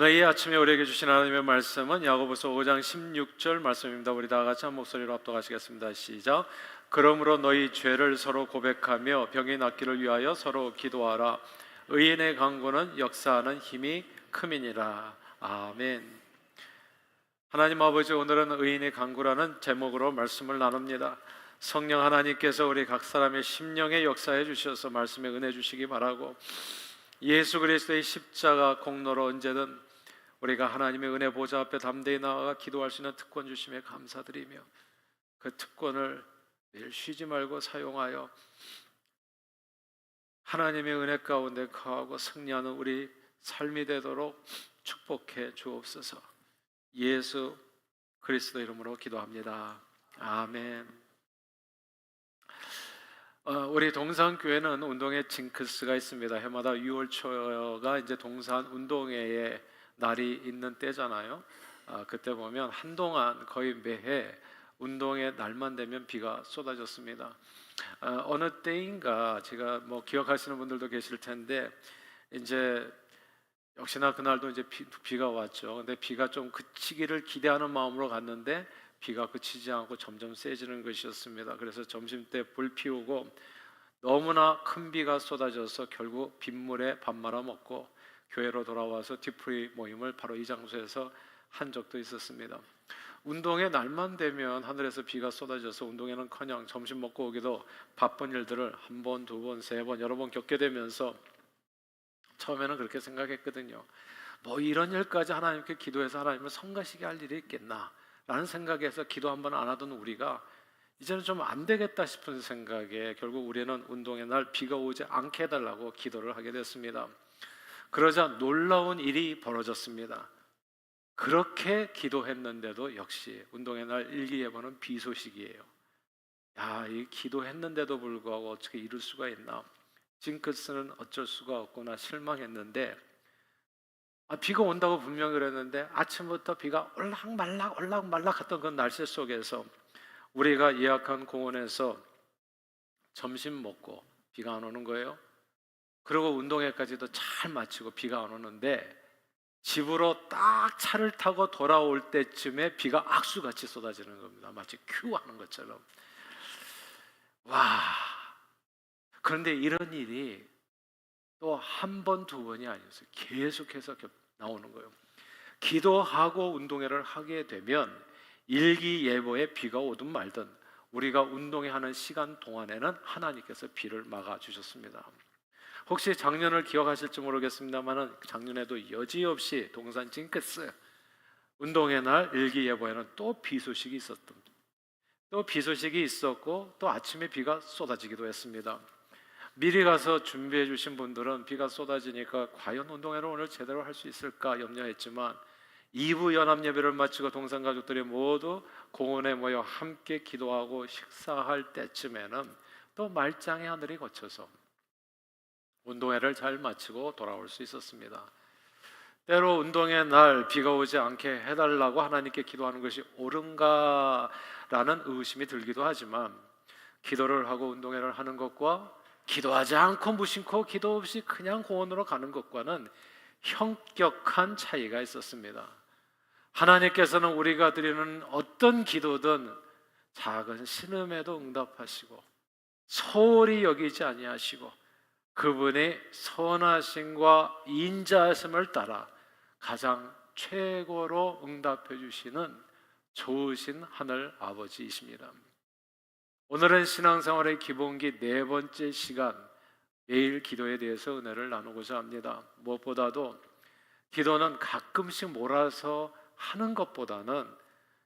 오늘 이 아침에 우리에게 주신 하나님의 말씀은 야고보서 5장 16절 말씀입니다. 우리 다 같이 한 목소리로 합독하시겠습니다. 시작. 그러므로 너희 죄를 서로 고백하며 병이 낫기를 위하여 서로 기도하라. 의인의 간구는 역사하는 힘이 큼이니라. 아멘. 하나님 아버지, 오늘은 의인의 간구라는 제목으로 말씀을 나눕니다. 성령 하나님께서 우리 각 사람의 심령에 역사해 주셔서 말씀에 은혜 주시기 바라고, 예수 그리스도의 십자가 공로로 언제든 우리가 하나님의 은혜 보좌 앞에 담대히 나아가 기도할 수 있는 특권 주심에 감사드리며, 그 특권을 매일 쉬지 말고 사용하여 하나님의 은혜 가운데 거하고 승리하는 우리 삶이 되도록 축복해 주옵소서. 예수 그리스도 이름으로 기도합니다. 아멘. 우리 동산교회는 운동회 징크스가 있습니다. 해마다 6월 초가 이제 동산 운동회의 날이 있는 때잖아요. 그때 보면 한동안 거의 매해 운동회 날만 되면 비가 쏟아졌습니다. 어느 때인가 제가 기억하시는 분들도 계실 텐데, 이제 역시나 그날도 이제 비가 왔죠. 근데 비가 좀 그치기를 기대하는 마음으로 갔는데 비가 그치지 않고 점점 세지는 것이었습니다. 그래서 점심 때 불 피우고 너무나 큰 비가 쏟아져서 결국 빗물에 밥 말아 먹고 교회로 돌아와서 뒤풀이 모임을 바로 이 장소에서 한 적도 있었습니다. 운동회 날만 되면 하늘에서 비가 쏟아져서 운동회는커녕 점심 먹고 오기도 바쁜 일들을 한 번, 두 번, 세 번, 여러 번 겪게 되면서 처음에는 그렇게 생각했거든요. 이런 일까지 하나님께 기도해서 하나님을 성가시게 할 일이 있겠나 라는 생각에서 기도 한 번 안 하던 우리가 이제는 좀 안 되겠다 싶은 생각에 결국 우리는 운동회 날 비가 오지 않게 해달라고 기도를 하게 됐습니다. 그러자 놀라운 일이 벌어졌습니다. 그렇게 기도했는데도 역시 운동회 날 일기예보는 비 소식이에요. 이 기도했는데도 불구하고 어떻게 이룰 수가 있나, 징크스는 어쩔 수가 없구나 실망했는데, 비가 온다고 분명히 그랬는데 아침부터 비가 올락말락 했던 그 날씨 속에서 우리가 예약한 공원에서 점심 먹고 비가 안 오는 거예요. 그리고 운동회까지도 잘 마치고 비가 안 오는데 집으로 딱 차를 타고 돌아올 때쯤에 비가 악수같이 쏟아지는 겁니다. 마치 큐 하는 것처럼. 와! 그런데 이런 일이 또 한 번, 두 번이 아니었어요. 계속해서 나오는 거예요. 기도하고 운동회를 하게 되면 일기예보에 비가 오든 말든 우리가 운동회 하는 시간 동안에는 하나님께서 비를 막아주셨습니다. 혹시 작년을 기억하실지 모르겠습니다만 작년에도 여지없이 동산 징크스 운동회 날 일기예보에는 또 비 소식이 있었고 또 아침에 비가 쏟아지기도 했습니다. 미리 가서 준비해 주신 분들은 비가 쏟아지니까 과연 운동회를 오늘 제대로 할 수 있을까 염려했지만 2부 연합 예배를 마치고 동산 가족들이 모두 공원에 모여 함께 기도하고 식사할 때쯤에는 또 말짱의 하늘이 거쳐서 운동회를 잘 마치고 돌아올 수 있었습니다. 때로 운동회 날 비가 오지 않게 해달라고 하나님께 기도하는 것이 옳은가라는 의심이 들기도 하지만, 기도를 하고 운동회를 하는 것과 기도하지 않고 무심코 기도 없이 그냥 공원으로 가는 것과는 현격한 차이가 있었습니다. 하나님께서는 우리가 드리는 어떤 기도든 작은 신음에도 응답하시고 소홀히 여기지 아니하시고 그분의 선하심과 인자하심을 따라 가장 최고로 응답해 주시는 좋으신 하늘 아버지이십니다. 오늘은 신앙생활의 기본기 4번째 시간, 매일 기도에 대해서 은혜를 나누고자 합니다. 무엇보다도 기도는 가끔씩 몰아서 하는 것보다는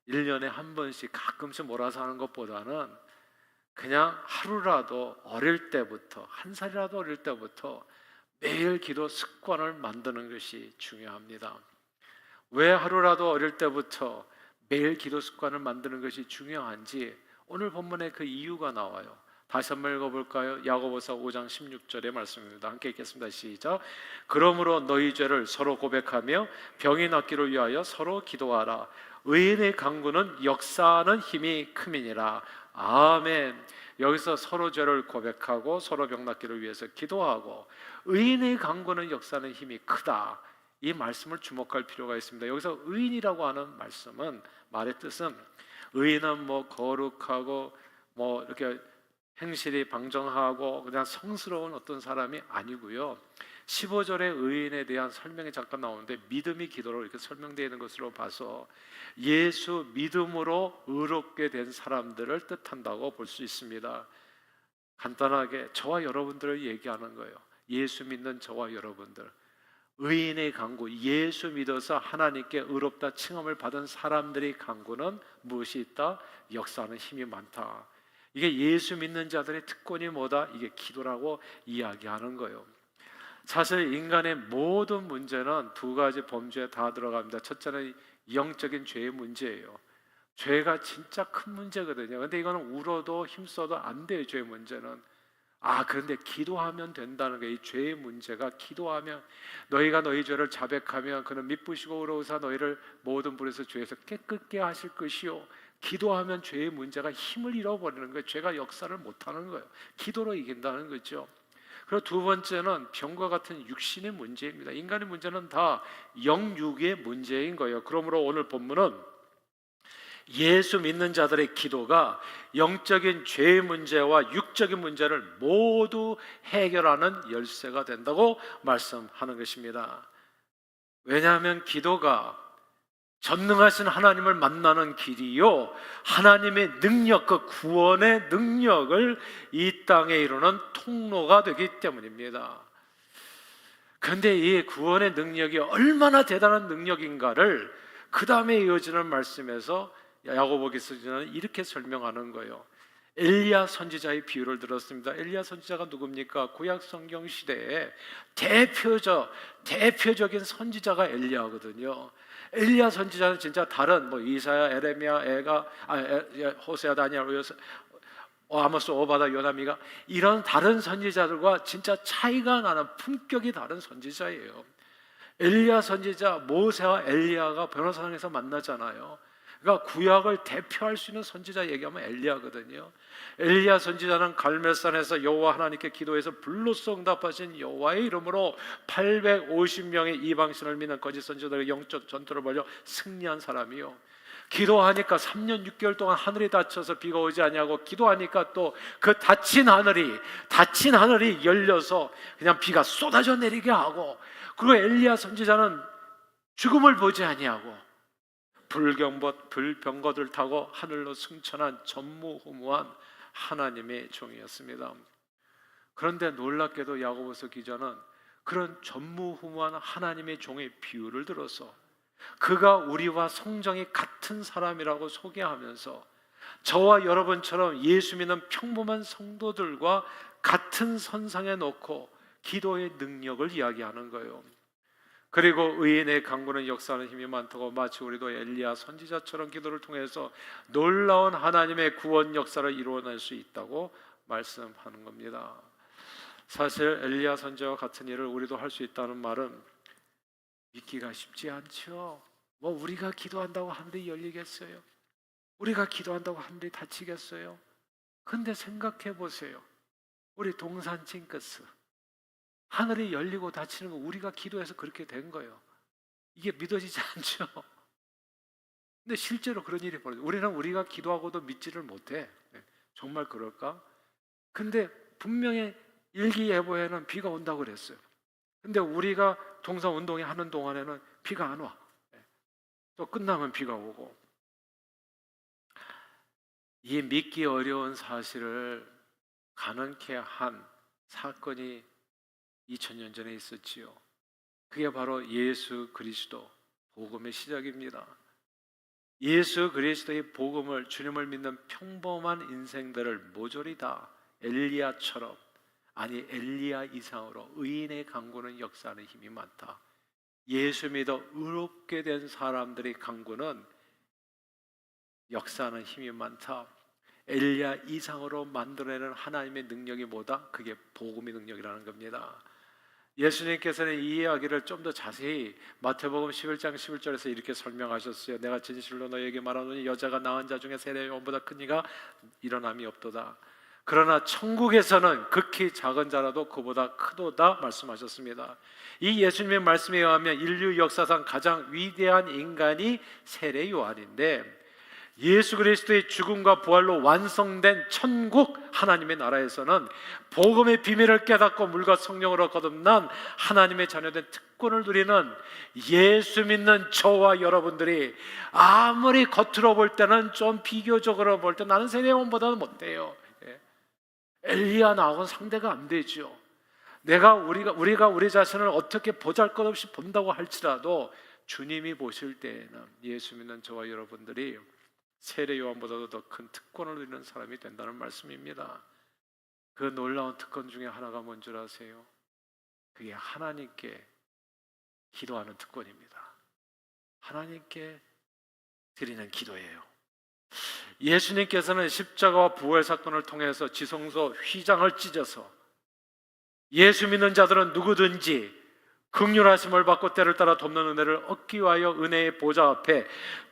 1년에 한 번씩 가끔씩 몰아서 하는 것보다는 그냥 하루라도 어릴 때부터, 한 살이라도 어릴 때부터 매일 기도 습관을 만드는 것이 중요합니다. 왜 하루라도 어릴 때부터 매일 기도 습관을 만드는 것이 중요한지 오늘 본문에 그 이유가 나와요. 다시 한번 읽어볼까요? 야고보서 5장 16절의 말씀입니다. 함께 읽겠습니다. 시작. 그러므로 너희 죄를 서로 고백하며 병이 낫기를 위하여 서로 기도하라. 의인의 간구는 역사하는 힘이 큼이니라. 아멘. 여기서 서로 죄를 고백하고 서로 병 낫기를 위해서 기도하고 의인의 간구는 역사하는 힘이 크다. 이 말씀을 주목할 필요가 있습니다. 여기서 의인이라고 하는 말씀은, 말의 뜻은 의인은 뭐 거룩하고 뭐 이렇게 행실이 방정하고 그냥 성스러운 어떤 사람이 아니고요. 15절의 의인에 대한 설명이 잠깐 나오는데 믿음이 기도로 이렇게 설명되어 있는 것으로 봐서 예수 믿음으로 의롭게 된 사람들을 뜻한다고 볼 수 있습니다. 간단하게 저와 여러분들을 얘기하는 거예요. 예수 믿는 저와 여러분들, 의인의 강구, 예수 믿어서 하나님께 의롭다 칭함을 받은 사람들의 강구는 무엇이 있다? 역사하는 힘이 많다. 이게 예수 믿는 자들의 특권이 뭐다? 이게 기도라고 이야기하는 거예요. 사실 인간의 모든 문제는 두 가지 범주에 다 들어갑니다. 첫째는 영적인 죄의 문제예요. 죄가 진짜 큰 문제거든요. 근데 이거는 울어도 힘써도 안 돼요. 죄의 문제는. 그런데 기도하면 된다는 거예요. 이 죄의 문제가 기도하면, 너희가 너희 죄를 자백하면 그는 미쁘시고 의로우사 너희를 모든 불에서 죄에서 깨끗게 하실 것이요. 기도하면 죄의 문제가 힘을 잃어버리는 거예요. 죄가 역사를 못하는 거예요. 기도로 이긴다는 거죠. 그리고 두 번째는 병과 같은 육신의 문제입니다. 인간의 문제는 다 영육의 문제인 거예요. 그러므로 오늘 본문은 예수 믿는 자들의 기도가 영적인 죄의 문제와 육적인 문제를 모두 해결하는 열쇠가 된다고 말씀하는 것입니다. 왜냐하면 기도가 전능하신 하나님을 만나는 길이요, 하나님의 능력과 구원의 능력을 이 땅에 이루는 통로가 되기 때문입니다. 그런데 이 구원의 능력이 얼마나 대단한 능력인가를 그 다음에 이어지는 말씀에서 야고보서는 이렇게 설명하는 거예요. 엘리야 선지자의 비유를 들었습니다. 엘리야 선지자가 누굽니까? 구약 성경 시대에 대표적인 선지자가 엘리야거든요. 엘리야 선지자는 진짜 다른 이사야, 에레미야, 호세아, 다니엘, 아모스, 오바다, 요나미가 이런 다른 선지자들과 진짜 차이가 나는 품격이 다른 선지자예요. 엘리야 선지자, 모세와 엘리야가 변호사장에서 만나잖아요. 그러니까 구약을 대표할 수 있는 선지자 얘기하면 엘리야거든요. 엘리야 선지자는 갈멜산에서 여호와 하나님께 기도해서 불로써 응답하신 여호와의 이름으로 850명의 이방신을 믿는 거짓 선지자들의 영적 전투를 벌여 승리한 사람이요. 기도하니까 3년 6개월 동안 하늘이 닫혀서 비가 오지 아니하고, 기도하니까 또 그 닫힌 하늘이 열려서 그냥 비가 쏟아져 내리게 하고, 그리고 엘리야 선지자는 죽음을 보지 아니하고 불병거들 타고 하늘로 승천한 전무후무한 하나님의 종이었습니다. 그런데 놀랍게도 야고보서 기자는 그런 전무후무한 하나님의 종의 비유를 들어서 그가 우리와 성정이 같은 사람이라고 소개하면서 저와 여러분처럼 예수 믿는 평범한 성도들과 같은 선상에 놓고 기도의 능력을 이야기하는 거예요. 그리고 의인의 강구는 역사하는 힘이 많다고, 마치 우리도 엘리야 선지자처럼 기도를 통해서 놀라운 하나님의 구원 역사를 이루어낼 수 있다고 말씀하는 겁니다. 사실 엘리야 선지자와 같은 일을 우리도 할 수 있다는 말은 믿기가 쉽지 않죠. 우리가 기도한다고 하늘이 열리겠어요? 우리가 기도한다고 하늘이 닫히겠어요? 근데 생각해 보세요. 우리 동산 징크스, 하늘이 열리고 닫히는 거 우리가 기도해서 그렇게 된 거예요. 이게 믿어지지 않죠? 근데 실제로 그런 일이 벌어져요. 우리는 우리가 기도하고도 믿지를 못해. 정말 그럴까? 근데 분명히 일기예보에는 비가 온다고 그랬어요. 근데 우리가 동산운동회 하는 동안에는 비가 안 와. 또 끝나면 비가 오고. 이 믿기 어려운 사실을 가능케 한 사건이 2000년 전에 있었지요. 그게 바로 예수 그리스도 복음의 시작입니다. 예수 그리스도의 복음을, 주님을 믿는 평범한 인생들을 모조리 다 엘리야처럼, 아니 엘리야 이상으로 의인의 강구는 역사하는 힘이 많다. 예수 믿어 의롭게 된 사람들의 강구는 역사하는 힘이 많다. 엘리야 이상으로 만들어내는 하나님의 능력이 뭐다? 그게 복음의 능력이라는 겁니다. 예수님께서는 이 이야기를 좀 더 자세히 마태복음 11장 11절에서 이렇게 설명하셨어요. 내가 진실로 너희에게 말하노니 여자가 낳은 자 중에 세례 요한보다 큰 이가 일어남이 없도다. 그러나 천국에서는 극히 작은 자라도 그보다 크도다 말씀하셨습니다. 이 예수님의 말씀에 의하면 인류 역사상 가장 위대한 인간이 세례 요한인데, 예수 그리스도의 죽음과 부활로 완성된 천국 하나님의 나라에서는 복음의 비밀을 깨닫고 물과 성령으로 거듭난 하나님의 자녀된 특권을 누리는 예수 믿는 저와 여러분들이, 아무리 겉으로 볼 때는 좀 비교적으로 볼 때 나는 세례 요한보다는 못돼요. 엘리야 나하고는 상대가 안 되죠. 우리가 우리 자신을 어떻게 보잘것없이 본다고 할지라도 주님이 보실 때에는 예수 믿는 저와 여러분들이 세례 요한보다도 더 큰 특권을 누리는 사람이 된다는 말씀입니다. 그 놀라운 특권 중에 하나가 뭔 줄 아세요? 그게 하나님께 기도하는 특권입니다. 하나님께 드리는 기도예요. 예수님께서는 십자가와 부활 사건을 통해서 지성소 휘장을 찢어서 예수 믿는 자들은 누구든지 긍휼하심을 받고 때를 따라 돕는 은혜를 얻기 위하여 은혜의 보좌 앞에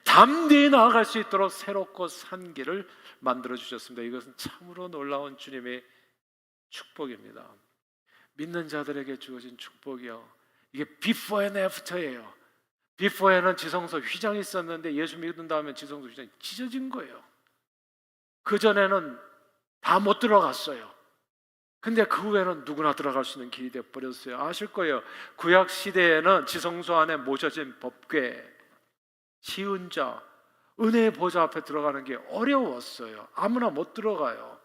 담대히 나아갈 수 있도록 새롭고 산 길을 만들어 주셨습니다. 이것은 참으로 놀라운 주님의 축복입니다. 믿는 자들에게 주어진 축복이요, 이게 비포 앤 애프터예요. 비포에는 지성소 휘장이 있었는데 예수 믿은 다음에 지성소 휘장이 찢어진 거예요. 그전에는 다 못 들어갔어요. 근데 그 후에는 누구나 들어갈 수 있는 길이 되어버렸어요. 아실 거예요. 구약 시대에는 지성소 안에 모셔진 법궤, 시은자, 은혜의 보좌 앞에 들어가는 게 어려웠어요. 아무나 못 들어가요.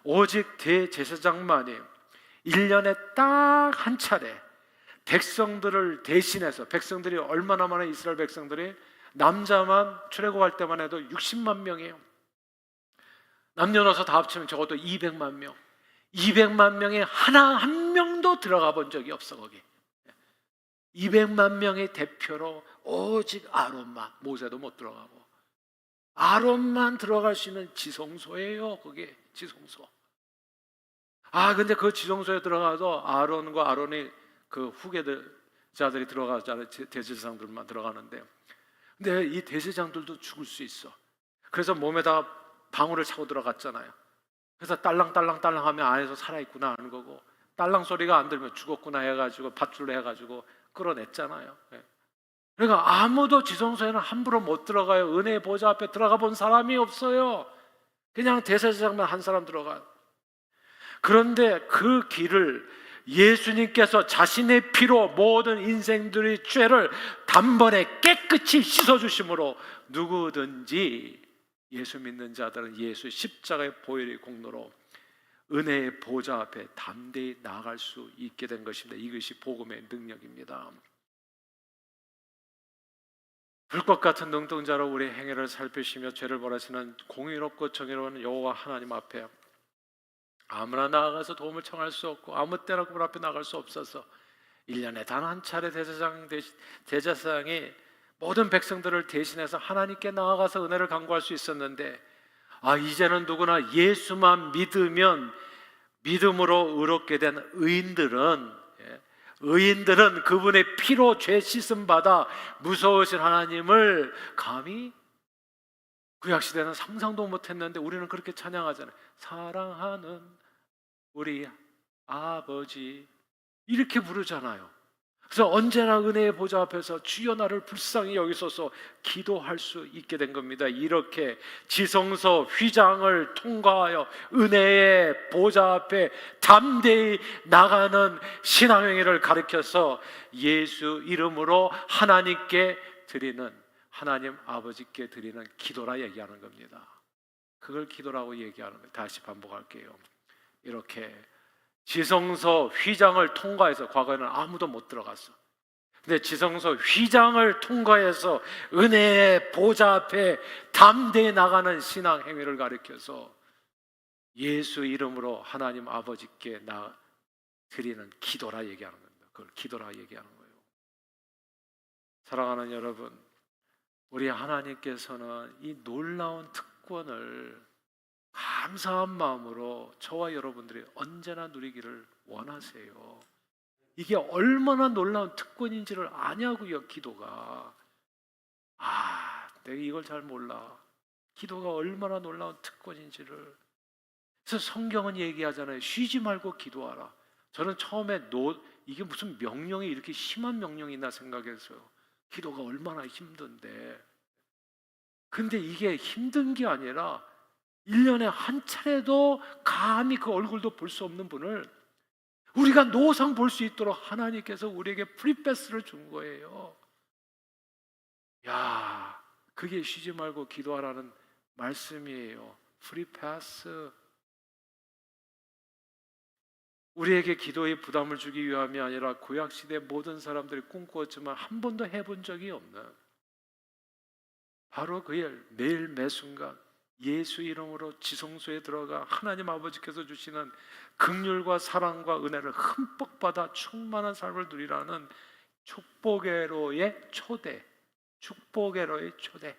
오직 대제사장만이 1년에 딱 한 차례 백성들을 대신해서, 백성들이 얼마나 많은 이스라엘 백성들이 남자만 출애굽할 때만 해도 60만 명이에요. 남녀노소 다 합치면 적어도 200만 명. 200만 명에 하나 한 명도 들어가 본 적이 없어. 거기 200만 명의 대표로 오직 아론만, 모세도 못 들어가고 아론만 들어갈 수 있는 지성소예요. 그게 지성소. 근데 그 지성소에 들어가도 아론과 아론의 그 후계자들이 들어가잖아요. 대제사장들만 들어가는데, 근데 이 대제사장들도 죽을 수 있어. 그래서 몸에다 방울을 차고 들어갔잖아요. 그래서 딸랑딸랑딸랑 하면 안에서 살아있구나 하는 거고, 딸랑 소리가 안 들면 죽었구나 해가지고 밧줄로 해가지고 끌어냈잖아요. 그러니까 아무도 지성소에는 함부로 못 들어가요. 은혜의 보좌 앞에 들어가 본 사람이 없어요. 그냥 대제사장만 한 사람 들어가요. 그런데 그 길을 예수님께서 자신의 피로 모든 인생들의 죄를 단번에 깨끗이 씻어주심으로 누구든지 예수 믿는 자들은 예수 십자가의 보혈의 공로로 은혜의 보좌 앞에 담대히 나아갈 수 있게 된 것입니다. 이것이 복음의 능력입니다. 불꽃 같은 눈동자로 우리의 행위를 살피시며 죄를 벌하시는 공의롭고 정의로운 여호와 하나님 앞에 아무나 나아가서 도움을 청할 수 없고 아무 때나 그분 앞에 나갈 수 없어서 1년에 단 한 차례 대제사장이 모든 백성들을 대신해서 하나님께 나아가서 은혜를 간구할 수 있었는데, 이제는 누구나 예수만 믿으면 믿음으로 의롭게 된 의인들은 그분의 피로 죄 씻음 받아 무서우신 하나님을 감히, 구약시대는 상상도 못했는데 우리는 그렇게 찬양하잖아요. 사랑하는 우리 아버지, 이렇게 부르잖아요. 그래서 언제나 은혜의 보좌 앞에서 주여 나를 불쌍히 여기소서 기도할 수 있게 된 겁니다. 이렇게 지성소 휘장을 통과하여 은혜의 보좌 앞에 담대히 나가는 신앙행위를 가르쳐서 예수 이름으로 하나님께 드리는, 하나님 아버지께 드리는 기도라 얘기하는 겁니다. 그걸 기도라고 얘기하는 거예요. 다시 반복할게요. 이렇게 지성소 휘장을 통과해서, 과거에는 아무도 못 들어갔어. 근데 지성소 휘장을 통과해서 은혜의 보좌 앞에 담대히 나가는 신앙 행위를 가르쳐서 예수 이름으로 하나님 아버지께 드리는 기도라 얘기하는 겁니다. 그걸 기도라 얘기하는 거예요. 사랑하는 여러분, 우리 하나님께서는 이 놀라운 특권을 감사한 마음으로 저와 여러분들이 언제나 누리기를 원하세요. 이게 얼마나 놀라운 특권인지를 아냐고요. 기도가. 내가 이걸 잘 몰라. 기도가 얼마나 놀라운 특권인지를. 그래서 성경은 얘기하잖아요. 쉬지 말고 기도하라. 저는 처음에 이게 무슨 명령이 이렇게 심한 명령이나 생각했어요. 기도가 얼마나 힘든데. 근데 이게 힘든 게 아니라 1년에 한 차례도 감히 그 얼굴도 볼 수 없는 분을 우리가 노상 볼 수 있도록 하나님께서 우리에게 프리패스를 준 거예요. 야, 그게 쉬지 말고 기도하라는 말씀이에요. 프리패스. 우리에게 기도의 부담을 주기 위함이 아니라 구약시대 모든 사람들이 꿈꾸었지만 한 번도 해본 적이 없는, 바로 그의 매일 매순간 예수 이름으로 지성소에 들어가 하나님 아버지께서 주시는 긍휼과 사랑과 은혜를 흠뻑 받아 충만한 삶을 누리라는 축복의로의 초대. 축복의로의 초대.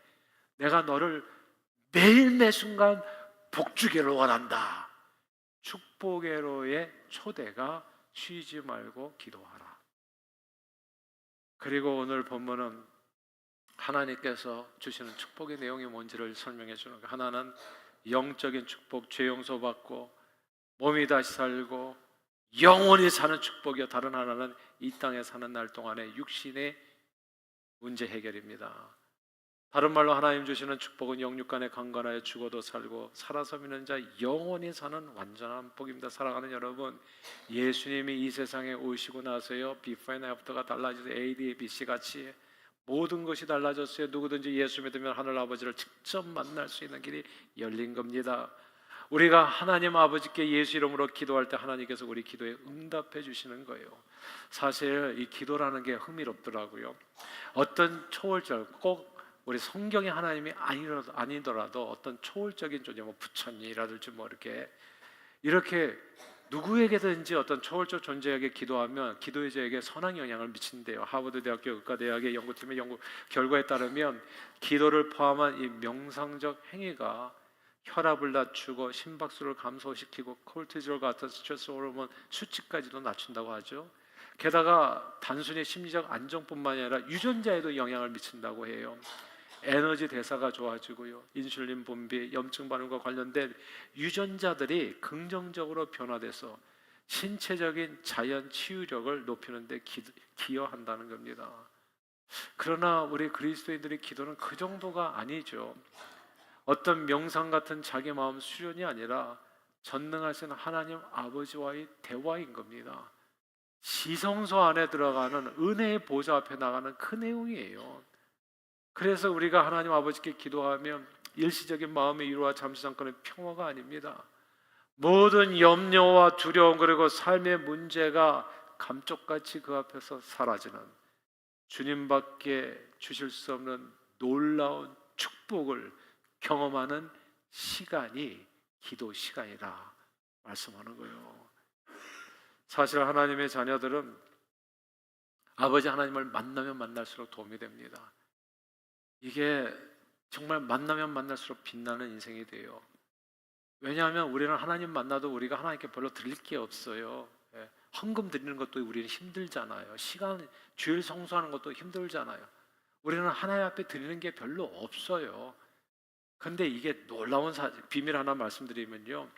내가 너를 매일 매순간 복주기를 원한다. 축복의로의 초대가 쉬지 말고 기도하라. 그리고 오늘 본문은 하나님께서 주시는 축복의 내용이 뭔지를 설명해 주는 거예요. 하나는 영적인 축복, 죄 용서받고 몸이 다시 살고 영원히 사는 축복이요, 다른 하나는 이 땅에 사는 날 동안의 육신의 문제 해결입니다. 다른 말로 하나님 주시는 축복은 영육간에 강건하여 죽어도 살고 살아서 믿는 자 영원히 사는 완전한 복입니다. 사랑하는 여러분, 예수님이 이 세상에 오시고 나서요, before and after가 달라져서 A, B, C 같이 모든 것이 달라졌어요. 누구든지 예수 믿으면 하늘 아버지를 직접 만날 수 있는 길이 열린 겁니다. 우리가 하나님 아버지께 예수 이름으로 기도할 때 하나님께서 우리 기도에 응답해 주시는 거예요. 사실 이 기도라는 게 흥미롭더라고요. 어떤 초월적, 꼭 우리 성경의 하나님이 아니더라도 어떤 초월적인 존재, 뭐 부처님이라든지 뭐 이렇게 누구에게든지 어떤 초월적 존재에게 기도하면 기도의 자에게 선한 영향을 미친대요. 하버드 대학교 의과대학의 연구팀의 연구 결과에 따르면 기도를 포함한 이 명상적 행위가 혈압을 낮추고 심박수를 감소시키고 콜티졸 같은 스트레스 호르몬 수치까지도 낮춘다고 하죠. 게다가 단순히 심리적 안정뿐만 아니라 유전자에도 영향을 미친다고 해요. 에너지 대사가 좋아지고요, 인슐린 분비, 염증 반응과 관련된 유전자들이 긍정적으로 변화돼서 신체적인 자연 치유력을 높이는 데 기여한다는 겁니다. 그러나 우리 그리스도인들의 기도는 그 정도가 아니죠. 어떤 명상 같은 자기 마음 수련이 아니라 전능하신 하나님 아버지와의 대화인 겁니다. 지성소 안에 들어가는 은혜의 보좌 앞에 나가는 그 내용이에요. 그래서 우리가 하나님 아버지께 기도하면 일시적인 마음의 위로와 잠시 잠깐의 평화가 아닙니다. 모든 염려와 두려움, 그리고 삶의 문제가 감쪽같이 그 앞에서 사라지는, 주님밖에 주실 수 없는 놀라운 축복을 경험하는 시간이 기도 시간이라 말씀하는 거예요. 사실 하나님의 자녀들은 아버지 하나님을 만나면 만날수록 도움이 됩니다. 이게 정말 만나면 만날수록 빛나는 인생이 돼요. 왜냐하면 우리는 하나님 만나도 우리가 하나님께 별로 드릴 게 없어요. 헌금 드리는 것도 우리는 힘들잖아요. 시간, 주일 성수하는 것도 힘들잖아요. 우리는 하나님 앞에 드리는 게 별로 없어요. 근데 이게 놀라운 비밀 하나 말씀드리면요,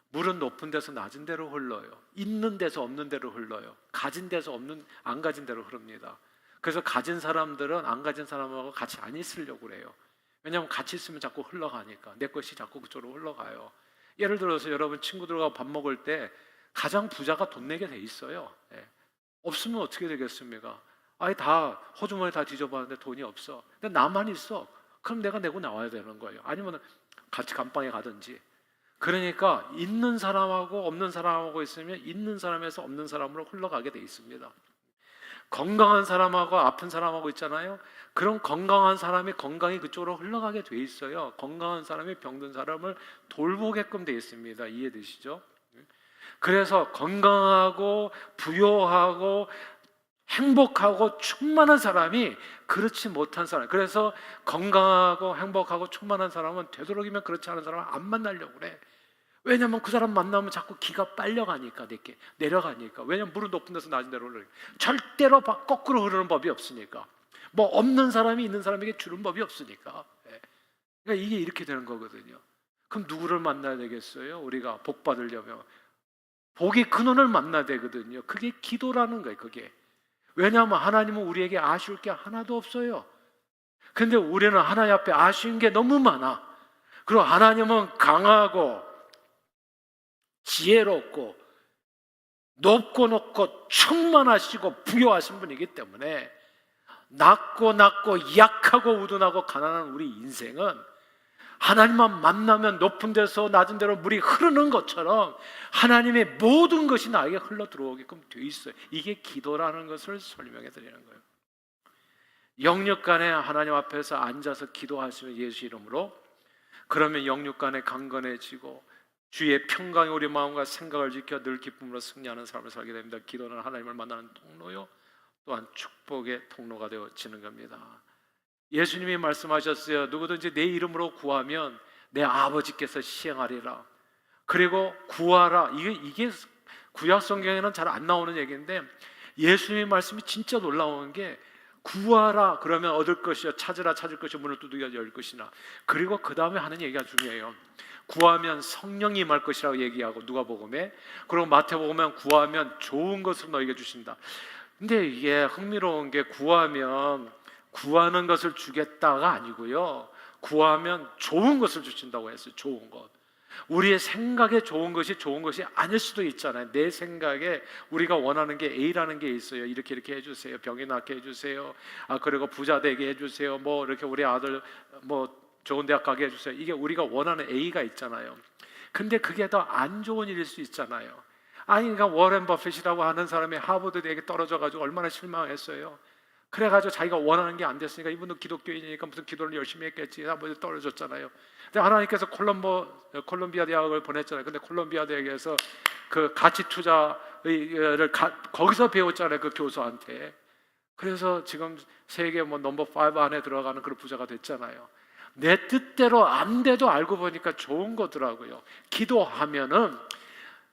물은 높은 데서 낮은 데로 흘러요. 있는 데서 없는 데로 흘러요. 가진 데서 안 가진 데로 흐릅니다. 그래서 가진 사람들은 안 가진 사람하고 같이 안 있으려고 그래요. 왜냐하면 같이 있으면 자꾸 흘러가니까. 내 것이 자꾸 그쪽으로 흘러가요. 예를 들어서 여러분 친구들과 밥 먹을 때 가장 부자가 돈 내게 돼 있어요. 없으면 어떻게 되겠습니까? 아예 다 호주머니 다 뒤져봤는데 돈이 없어. 근데 나만 있어. 그럼 내가 내고 나와야 되는 거예요. 아니면 같이 감방에 가든지. 그러니까 있는 사람하고 없는 사람하고 있으면 있는 사람에서 없는 사람으로 흘러가게 돼 있습니다. 건강한 사람하고 아픈 사람하고 있잖아요. 그런 건강한 사람이 건강이 그쪽으로 흘러가게 돼 있어요. 건강한 사람이 병든 사람을 돌보게끔 돼 있습니다. 이해되시죠? 그래서 건강하고 부유하고 행복하고 충만한 사람이 그렇지 못한 사람, 그래서 건강하고 행복하고 충만한 사람은 되도록이면 그렇지 않은 사람을 안 만나려고 그래. 왜냐면 그 사람 만나면 자꾸 기가 빨려가니까, 내려가니까. 왜냐면 물은 높은 데서 낮은 데로 흐르니까. 절대로 거꾸로 흐르는 법이 없으니까. 뭐 없는 사람이 있는 사람에게 주는 법이 없으니까. 그러니까 이게 이렇게 되는 거거든요. 그럼 누구를 만나야 되겠어요? 우리가 복 받으려면 복의 근원을 만나야 되거든요. 그게 기도라는 거예요. 그게. 왜냐하면 하나님은 우리에게 아쉬울 게 하나도 없어요. 근데 우리는 하나님 앞에 아쉬운 게 너무 많아. 그리고 하나님은 강하고 지혜롭고 높고 높고 충만하시고 부요하신 분이기 때문에 낮고 약하고 우둔하고 가난한 우리 인생은 하나님만 만나면 높은 데서 낮은 데로 물이 흐르는 것처럼 하나님의 모든 것이 나에게 흘러 들어오게끔 되어 있어요. 이게 기도라는 것을 설명해 드리는 거예요. 영육간에 하나님 앞에서 앉아서 기도하시는 예수 이름으로, 그러면 영육간에 강건해지고 주의 평강이 우리 마음과 생각을 지켜 늘 기쁨으로 승리하는 삶을 살게 됩니다. 기도는 하나님을 만나는 통로요, 또한 축복의 통로가 되어지는 겁니다. 예수님이 말씀하셨어요. 누구든지 내 이름으로 구하면 내 아버지께서 시행하리라. 그리고 구하라. 이게 구약 성경에는 잘 안 나오는 얘기인데 예수님의 말씀이 진짜 놀라운 게, 구하라 그러면 얻을 것이요, 찾으라 찾을 것이요, 문을 두드려 열 것이나. 그리고 그 다음에 하는 얘기가 중요해요. 구하면 성령이 임할 것이라고 얘기하고, 누가복음에. 그리고 마태복음에 구하면 좋은 것을 너에게 주신다. 근데 이게 흥미로운 게, 구하면 구하는 것을 주겠다가 아니고요, 구하면 좋은 것을 주신다고 했어요. 좋은 것. 우리의 생각에 좋은 것이 아닐 수도 있잖아요. 내 생각에 우리가 원하는 게 A라는 게 있어요. 이렇게 해주세요. 병이 낫게 해주세요. 그리고 부자 되게 해주세요. 뭐 이렇게 우리 아들 뭐 좋은 대학 가게 해주세요. 이게 우리가 원하는 A가 있잖아요. 근데 그게 더 안 좋은 일일 수 있잖아요. 그러니까 워렌 버핏이라고 하는 사람이 하버드 대학에 떨어져가지고 얼마나 실망했어요. 그래가지고 자기가 원하는 게 안 됐으니까, 이분도 기독교인이니까 무슨 기도를 열심히 했겠지, 하버드 떨어졌잖아요. 근데 하나님께서 콜롬비아 대학을 보냈잖아요. 근데 콜롬비아 대학에서 그 가치 투자를 거기서 배웠잖아요, 그 교수한테. 그래서 지금 세계 넘버 5 안에 들어가는 그런 부자가 됐잖아요. 내 뜻대로 안 돼도 알고 보니까 좋은 거더라고요. 기도하면은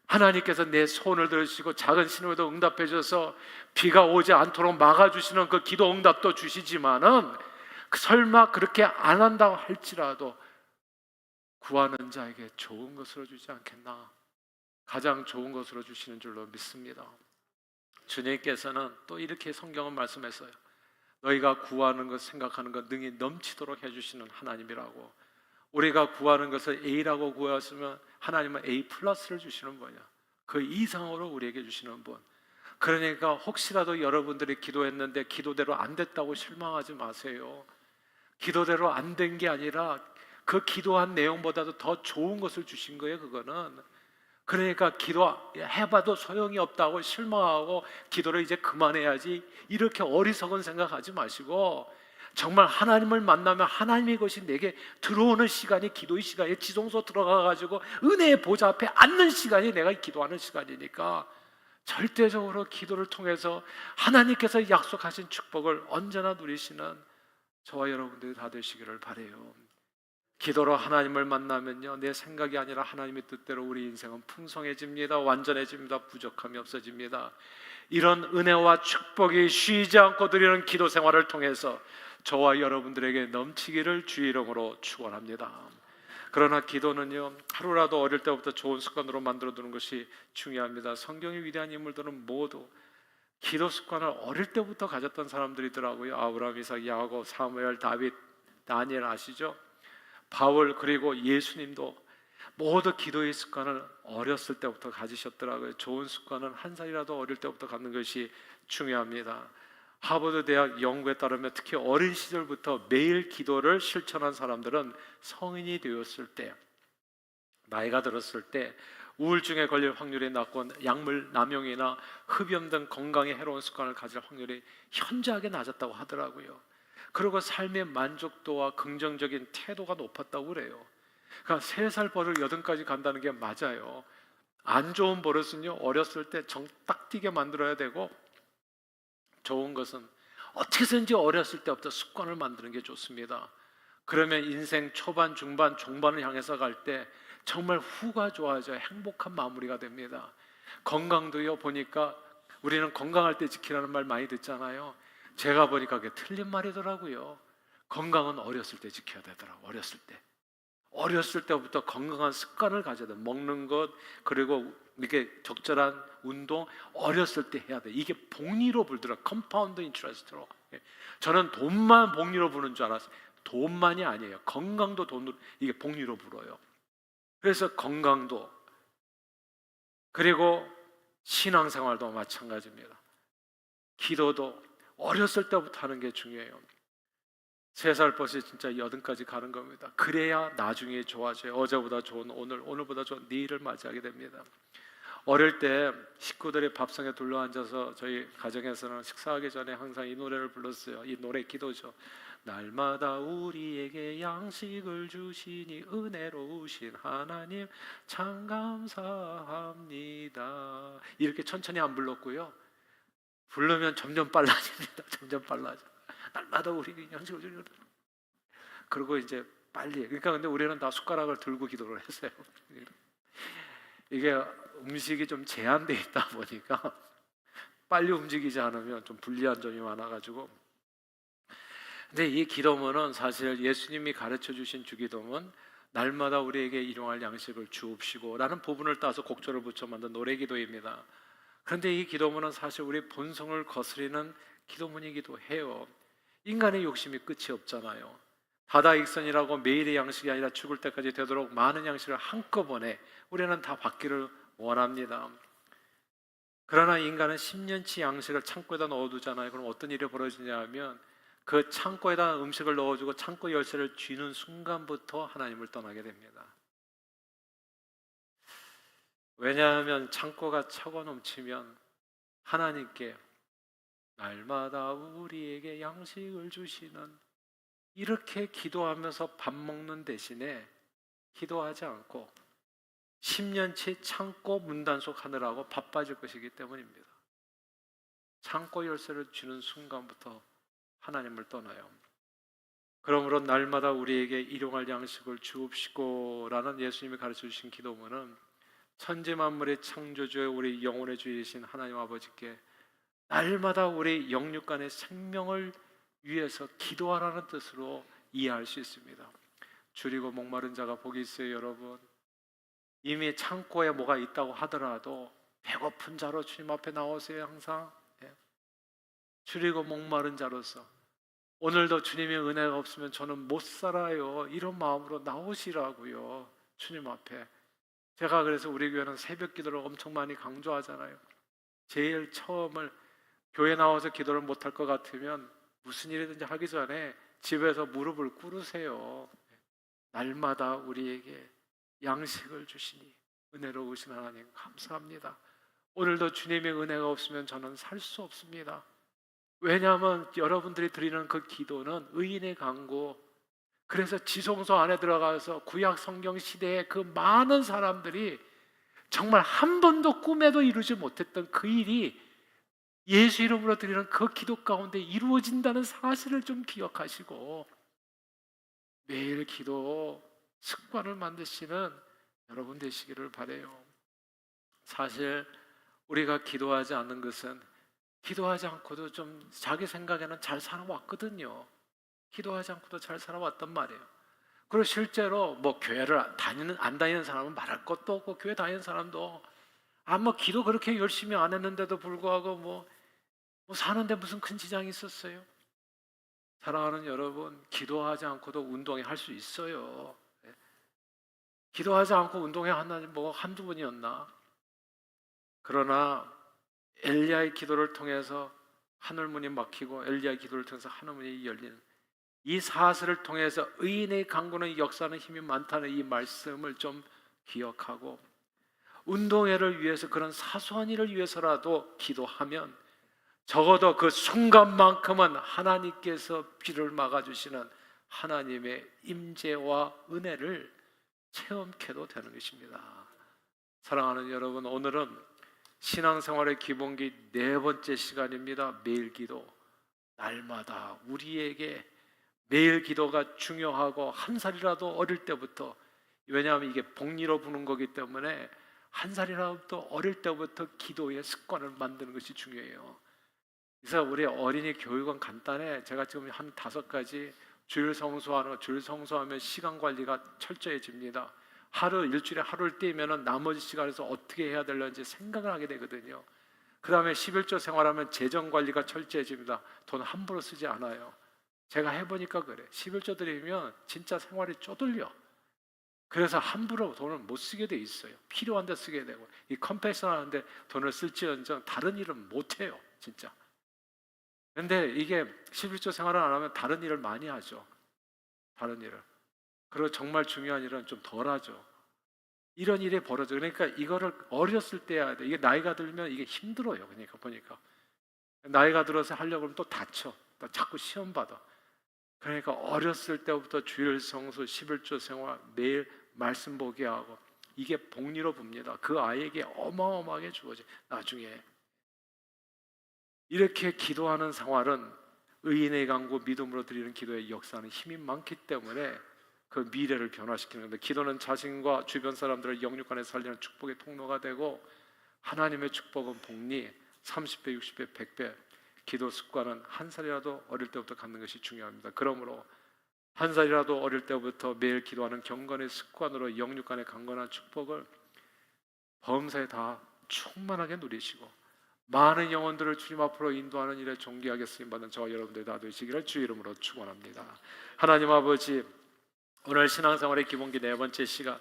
하나님께서 내 손을 들으시고 작은 신호에도 응답해 주셔서 비가 오지 않도록 막아주시는 그 기도 응답도 주시지만은, 설마 그렇게 안 한다고 할지라도 구하는 자에게 좋은 것으로 주지 않겠나. 가장 좋은 것으로 주시는 줄로 믿습니다. 주님께서는 또 이렇게 성경은 말씀했어요. 너희가 구하는 것, 생각하는 것 능히 넘치도록 해주시는 하나님이라고. 우리가 구하는 것을 A라고 구했으면 하나님은 A 플러스를 주시는 분이야. 그 이상으로 우리에게 주시는 분. 그러니까 혹시라도 여러분들이 기도했는데 기도대로 안 됐다고 실망하지 마세요. 기도대로 안 된 게 아니라 그 기도한 내용보다도 더 좋은 것을 주신 거예요. 그거는. 그러니까 기도해봐도 소용이 없다고 실망하고 기도를 이제 그만해야지, 이렇게 어리석은 생각하지 마시고, 정말 하나님을 만나면 하나님의 것이 내게 들어오는 시간이 기도의 시간이, 지성소 들어가가지고 은혜의 보좌 앞에 앉는 시간이 내가 기도하는 시간이니까, 절대적으로 기도를 통해서 하나님께서 약속하신 축복을 언제나 누리시는 저와 여러분들이 다 되시기를 바라요. 기도로 하나님을 만나면요, 내 생각이 아니라 하나님의 뜻대로 우리 인생은 풍성해집니다. 완전해집니다. 부족함이 없어집니다. 이런 은혜와 축복이 쉬지 않고 드리는 기도 생활을 통해서 저와 여러분들에게 넘치기를 주의 이름으로 축원합니다. 그러나 기도는요, 하루라도 어릴 때부터 좋은 습관으로 만들어두는 것이 중요합니다. 성경의 위대한 인물들은 모두 기도 습관을 어릴 때부터 가졌던 사람들이더라고요. 아브라함, 이삭, 야곱, 사무엘, 다윗, 다니엘 아시죠? 바울, 그리고 예수님도 모두 기도의 습관을 어렸을 때부터 가지셨더라고요. 좋은 습관은 한 살이라도 어릴 때부터 갖는 것이 중요합니다. 하버드 대학 연구에 따르면 특히 어린 시절부터 매일 기도를 실천한 사람들은 성인이 되었을 때, 나이가 들었을 때 우울증에 걸릴 확률이 낮고, 약물 남용이나 흡연 등 건강에 해로운 습관을 가질 확률이 현저하게 낮았다고 하더라고요. 그리고 삶의 만족도와 긍정적인 태도가 높았다고 그래요. 그러니까 3살 버릇 8까지 간다는 게 맞아요. 안 좋은 버릇은요, 어렸을 때 정 딱 띄게 만들어야 되고, 좋은 것은 어떻게든지 어렸을 때부터 습관을 만드는 게 좋습니다. 그러면 인생 초반, 중반, 종반을 향해서 갈 때 정말 후가 좋아져 행복한 마무리가 됩니다. 건강도요, 보니까 우리는 건강할 때 지키라는 말 많이 듣잖아요. 제가 보니까 그게 틀린 말이더라고요. 건강은 어렸을 때 지켜야 되더라고요. 어렸을 때부터 건강한 습관을 가져야 돼. 먹는 것, 그리고 이게 적절한 운동 어렸을 때 해야 돼. 이게 복리로 불더라. 컴파운드 인트레스트로. 저는 돈만 복리로 부는 줄 알았어요. 돈만이 아니에요. 건강도 돈으로, 이게 복리로 불어요. 그래서 건강도, 그리고 신앙생활도 마찬가지입니다. 기도도 어렸을 때부터 하는 게 중요해요. 3살 버스 진짜 80까지 가는 겁니다. 그래야 나중에 좋아져요. 어제보다 좋은 오늘, 오늘보다 좋은 내일을 맞이하게 됩니다. 어릴 때 식구들이 밥상에 둘러앉아서 저희 가정에서는 식사하기 전에 항상 이 노래를 불렀어요. 이 노래 기도죠. 날마다 우리에게 양식을 주시니 은혜로우신 하나님 참 감사합니다. 이렇게 천천히 안 불렀고요. 부르면 점점 빨라집니다. 점점 빨라져. 날마다 우리에게 양식을 주시니. 그리고 이제 빨리. 그러니까 근데 우리는 다 숟가락을 들고 기도를 했어요. 이게 음식이 좀 제한되어 있다 보니까 빨리 움직이지 않으면 좀 불리한 점이 많아가지고. 근데 이 기도문은 사실 예수님이 가르쳐 주신 주기도문, 날마다 우리에게 일용할 양식을 주옵시고 라는 부분을 따서 곡절을 붙여 만든 노래기도입니다. 그런데 이 기도문은 사실 우리 본성을 거스리는 기도문이기도 해요. 인간의 욕심이 끝이 없잖아요. 다다익선이라고 매일의 양식이 아니라 죽을 때까지 되도록 많은 양식을 한꺼번에 우리는 다 받기를 원합니다. 그러나 인간은 10년치 양식을 창고에다 넣어두잖아요. 그럼 어떤 일이 벌어지냐 하면 그 창고에다 음식을 넣어주고 창고 열쇠를 쥐는 순간부터 하나님을 떠나게 됩니다. 왜냐하면 창고가 차고 넘치면 하나님께 날마다 우리에게 양식을 주시는, 이렇게 기도하면서 밥 먹는 대신에 기도하지 않고 10년치 창고 문단속 하느라고 바빠질 것이기 때문입니다. 창고 열쇠를 쥐는 순간부터 하나님을 떠나요. 그러므로 날마다 우리에게 일용할 양식을 주옵시고 라는 예수님이 가르쳐 주신 기도문은 천지 만물의 창조주의 우리 영혼의 주이신 하나님 아버지께 날마다 우리 영육간의 생명을 위해서 기도하라는 뜻으로 이해할 수 있습니다. 줄이고 목마른 자가 복이 있어요. 여러분, 이미 창고에 뭐가 있다고 하더라도 배고픈 자로 주님 앞에 나오세요. 항상 줄이고 목마른 자로서 오늘도 주님의 은혜가 없으면 저는 못 살아요, 이런 마음으로 나오시라고요. 주님 앞에. 제가 그래서 우리 교회는 새벽 기도를 엄청 많이 강조하잖아요. 제일 처음을 교회 나와서 기도를 못할 것 같으면 무슨 일이든지 하기 전에 집에서 무릎을 꿇으세요. 날마다 우리에게 양식을 주시니 은혜로우신 하나님 감사합니다. 오늘도 주님의 은혜가 없으면 저는 살 수 없습니다. 왜냐하면 여러분들이 드리는 그 기도는 의인의 간구, 그래서 지성소 안에 들어가서 구약 성경 시대에 그 많은 사람들이 정말 한 번도 꿈에도 이루지 못했던 그 일이 예수 이름으로 드리는 그 기도 가운데 이루어진다는 사실을 좀 기억하시고 매일 기도 습관을 만드시는 여러분 되시기를 바라요. 사실 우리가 기도하지 않는 것은 기도하지 않고도 좀 자기 생각에는 잘 살아왔거든요. 기도하지 않고도 잘 살아왔단 말이에요. 그리고 실제로 뭐 교회를 안 다니는 사람은 말할 것도 없고, 교회 다니는 사람도 뭐 기도 그렇게 열심히 안 했는데도 불구하고 뭐 사는데 무슨 큰 지장이 있었어요? 사랑하는 여러분, 기도하지 않고도 운동회 할 수 있어요. 기도하지 않고 운동회 하나님 뭐 한두 번이었나? 그러나 엘리야의 기도를 통해서 하늘문이 막히고 엘리야의 기도를 통해서 하늘문이 열리는 이 사실을 통해서 의인의 강구는 역사하는 힘이 많다는 이 말씀을 좀 기억하고, 운동회를 위해서 그런 사소한 일을 위해서라도 기도하면 적어도 그 순간만큼은 하나님께서 비를 막아주시는 하나님의 임재와 은혜를 체험해도 되는 것입니다. 사랑하는 여러분, 오늘은 신앙생활의 기본기 4번째 시간입니다. 매일 기도. 날마다 우리에게 매일 기도가 중요하고, 한 살이라도 어릴 때부터, 왜냐하면 이게 복리로 부는 거기 때문에 한 살이라도 어릴 때부터 기도의 습관을 만드는 것이 중요해요. 그래서 우리 어린이 교육은 간단해. 제가 지금 한 5가지 주일 성수하면 시간 관리가 철저해집니다. 일주일에 하루를 떼면은 나머지 시간에서 어떻게 해야 될는지 생각을 하게 되거든요. 그 다음에 11조 생활하면 재정 관리가 철저해집니다. 돈 함부로 쓰지 않아요. 제가 해보니까 그래. 11조 드리면 진짜 생활이 쪼들려. 그래서 함부로 돈을 못 쓰게 돼 있어요. 필요한 데 쓰게 되고, 이 컴패션 하는데 돈을 쓸지언정 다른 일은 못 해요, 진짜. 근데 이게 11조 생활을 안 하면 다른 일을 많이 하죠. 다른 일을. 그리고 정말 중요한 일은 좀 덜 하죠. 이런 일이 벌어져. 그러니까 이거를 어렸을 때 해야 돼. 이게 나이가 들면 이게 힘들어요. 그러니까 보니까 나이가 들어서 하려고 하면 또 다쳐. 또 자꾸 시험 받아. 그러니까 어렸을 때부터 주일 성수 11조 생활 매일 말씀 보게 하고 이게 복리로 봅니다. 그 아이에게 어마어마하게 주어져. 나중에 이렇게 기도하는 생활은 의인의 강구 믿음으로 드리는 기도의 역사는 힘이 많기 때문에 그 미래를 변화시키는 건데, 기도는 자신과 주변 사람들을 영육간에 살리는 축복의 통로가 되고, 하나님의 축복은 복리 30배, 60배, 100배. 기도 습관은 한 살이라도 어릴 때부터 갖는 것이 중요합니다. 그러므로 한 살이라도 어릴 때부터 매일 기도하는 경건의 습관으로 영육간의 강건한 축복을 범사에 다 충만하게 누리시고 많은 영혼들을 주님 앞으로 인도하는 일에 존귀하게 쓰임받는 저와 여러분들 다 되시기를 주 이름으로 축원합니다. 하나님 아버지, 오늘 신앙생활의 기본기 4번째 시간,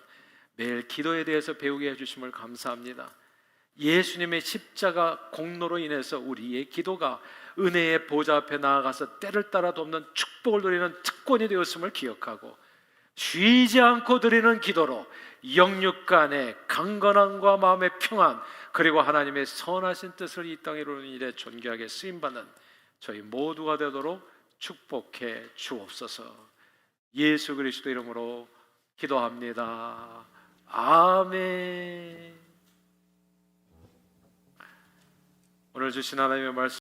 매일 기도에 대해서 배우게 해주심을 감사합니다. 예수님의 십자가 공로로 인해서 우리의 기도가 은혜의 보좌 앞에 나아가서 때를 따라 돕는 축복을 누리는 특권이 되었음을 기억하고, 쉬지 않고 드리는 기도로 영육간의 강건함과 마음의 평안, 그리고 하나님의 선하신 뜻을 이 땅에 이루는 일에 존귀하게 쓰임받는 저희 모두가 되도록 축복해 주옵소서. 예수 그리스도 이름으로 기도합니다. 아멘. 오늘 주신 하나님의 말씀